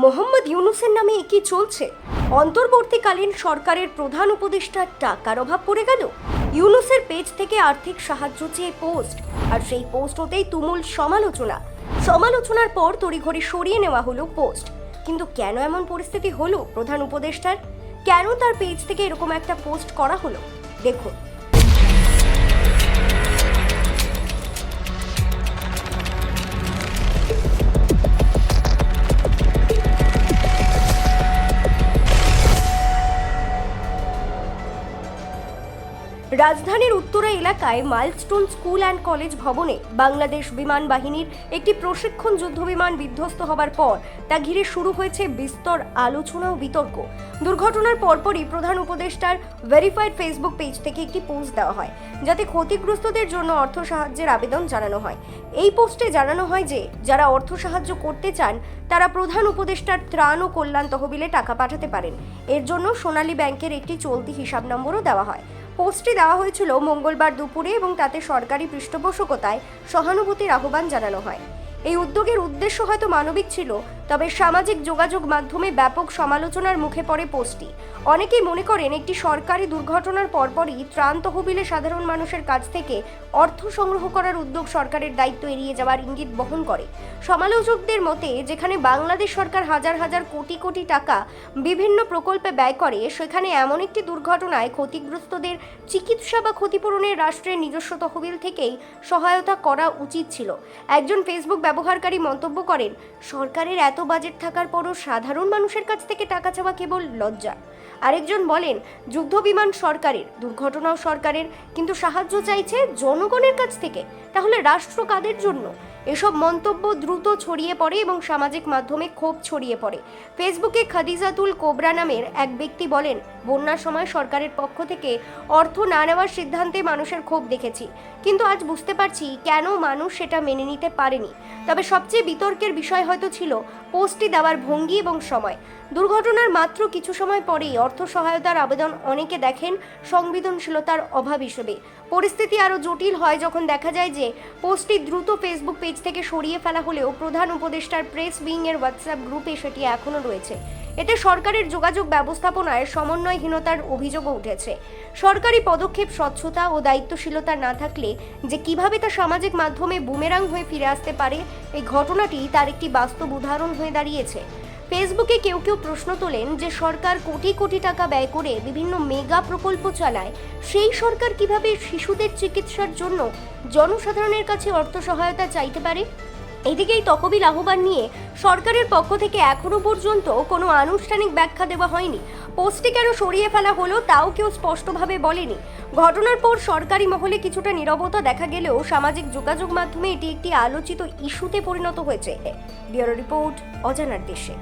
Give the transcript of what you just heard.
মোহাম্মদ ইউনূসের নামে কি চলছে? অন্তর্বর্তীকালীন সরকারের প্রধান উপদেষ্টার টাকার অভাব পড়ে গেল। ইউনূসের পেজ থেকে আর্থিক সাহায্য চেয়ে পোস্ট, আর সেই পোস্ট হতেই তুমুল সমালোচনার পর তড়িঘড়ি সরিয়ে নেওয়া হলো পোস্ট। কিন্তু কেন এমন পরিস্থিতি হলো প্রধান উপদেষ্টার? কেন তার পেজ থেকে এরকম একটা পোস্ট করা হলো? দেখুন। রাজধানীর উত্তরা এলাকায় মাইলস্টোন স্কুল অ্যান্ড কলেজ ভবনে বাংলাদেশ বিমান বাহিনীর একটি প্রশিক্ষণ যুদ্ধবিমান বিধ্বস্ত হবার পর তা ঘিরে শুরু হয়েছে বিস্তর আলোচনা ও বিতর্ক। দুর্ঘটনার পরপরই প্রধান উপদেষ্টার ভেরিফাইড ফেসবুক পেজ থেকে একটি পোস্ট দেওয়া হয়, যাতে ক্ষতিগ্রস্তদের জন্য অর্থ সাহায্যের আবেদন জানানো হয়। এই পোস্টে জানানো হয় যে যারা অর্থ সাহায্য করতে চান তারা প্রধান উপদেষ্টার ত্রাণ ও কল্যাণ তহবিলে টাকা পাঠাতে পারেন। এর জন্য সোনালী ব্যাংকের একটি চলতি হিসাব নম্বরও দেওয়া হয়। পোস্টটি দেওয়া হয়েছিল মঙ্গলবার দুপুরে এবং তাতে সরকারি পৃষ্ঠপোষকতায় সহানুভূতির আহ্বান জানানো হয়। এই উদ্যোগের উদ্দেশ্য হয়তো মানবিক ছিল, তবে সামাজিক যোগাযোগ মাধ্যমে ব্যাপক সমালোচনার মুখে পড়ে পোস্টটি। অনেকেই মনে করেন একটি সরকারি দুর্ঘটনার পরপরই ত্রাণ তহবিলে সাধারণ মানুষের কাছ থেকে অর্থ সংগ্রহ করার উদ্যোগ সরকারের দায়িত্ব এড়িয়ে যাওয়ার ইঙ্গিত বহন করে। সমালোচকদের মতে, যেখানে বাংলাদেশ সরকার হাজার হাজার কোটি কোটি টাকা বিভিন্ন প্রকল্পে ব্যয় করে, সেখানে এমন একটি দুর্ঘটনায় ক্ষতিগ্রস্তদের চিকিৎসা বা ক্ষতিপূরণের রাষ্ট্রের নিজস্ব তহবিল থেকেই সহায়তা করা উচিত ছিল। একজন ফেসবুক ব্যবহারকারী মন্তব্য করেন, সরকারের এত বাজেট থাকার পরও সাধারণ মানুষের কাছ থেকে টাকা চাওয়া কেবল লজ্জা। আরেকজন বলেন, যুদ্ধ বিমান সরকারের, দুর্ঘটনাও সরকারের, কিন্তু সাহায্য চাইছে জনগণের কাছ থেকে। তাহলে রাষ্ট্র কাদের জন্য? এসব মন্তব্য দ্রুত ছড়িয়ে পড়ে এবং সামাজিক মাধ্যমে ক্ষোভ ছড়িয়ে পড়ে। ফেসবুকে খাদিজাতুল কোবরা নামের এক ব্যক্তি বলেন, বন্যার সময় সরকারের পক্ষ থেকে অর্থ না নেওয়ার সিদ্ধান্তে মানুষের ক্ষোভ দেখেছি, কিন্তু আজ বুঝতে পারছি কেন মানুষ সেটা মেনে নিতে পারেনি। তবে সবচেয়ে বিতর্কের বিষয় হয়তো ছিল পোস্টটি দেওয়ার ভঙ্গি এবং সময়। দুর্ঘটনার মাত্র কিছু সময় পরেই অর্থ সহায়তার আবেদন অনেকে দেখেন সংবেদনশীলতার অভাব হিসেবে। পরিস্থিতি আরও জটিল হয় যখন দেখা যায় যে পোস্টটি দ্রুত ফেসবুক পেজ থেকে সরিয়ে ফেলা হলেও প্রধান উপদেষ্টার প্রেস উইং এর হোয়াটসঅ্যাপ গ্রুপে সেটি এখনও রয়েছে। এতে সরকারের যোগাযোগ ব্যবস্থাপনায় সমন্বয়হীনতার অভিযোগও উঠেছে। সরকারি পদক্ষেপ, স্বচ্ছতা ও দায়িত্বশীলতা না থাকলে যে কিভাবে তা সামাজিক মাধ্যমে বুমেরাং হয়ে ফিরে আসতে পারে, এই ঘটনাটি তার একটি বাস্তব উদাহরণ হয়ে দাঁড়িয়েছে। ফেসবুকে কেউ প্রশ্ন তোলেন যে সরকার কোটি কোটি টাকা ব্যয় করে বিভিন্ন মেগা প্রকল্প চালায়, সেই সরকার কিভাবে শিশুদের চিকিৎসার জন্য জনসাধারণের কাছে অর্থ সহায়তা চাইতে পারে? এদিকেই তহবিল আহ্বান নিয়ে সরকারের পক্ষ থেকে এখনো পর্যন্ত কোনো আনুষ্ঠানিক ব্যাখ্যা দেওয়া হয়নি। পোস্টটি কেন সরিয়ে ফেলা হলো তাও কেউ স্পষ্টভাবে বলেনি। ঘটনার পর সরকারি মহলে কিছুটা নীরবতা দেখা গেলেও সামাজিক যোগাযোগ মাধ্যমে এটি একটি আলোচিত ইস্যুতে পরিণত হয়েছে। ব্যুরো রিপোর্ট, অজানার দেশে।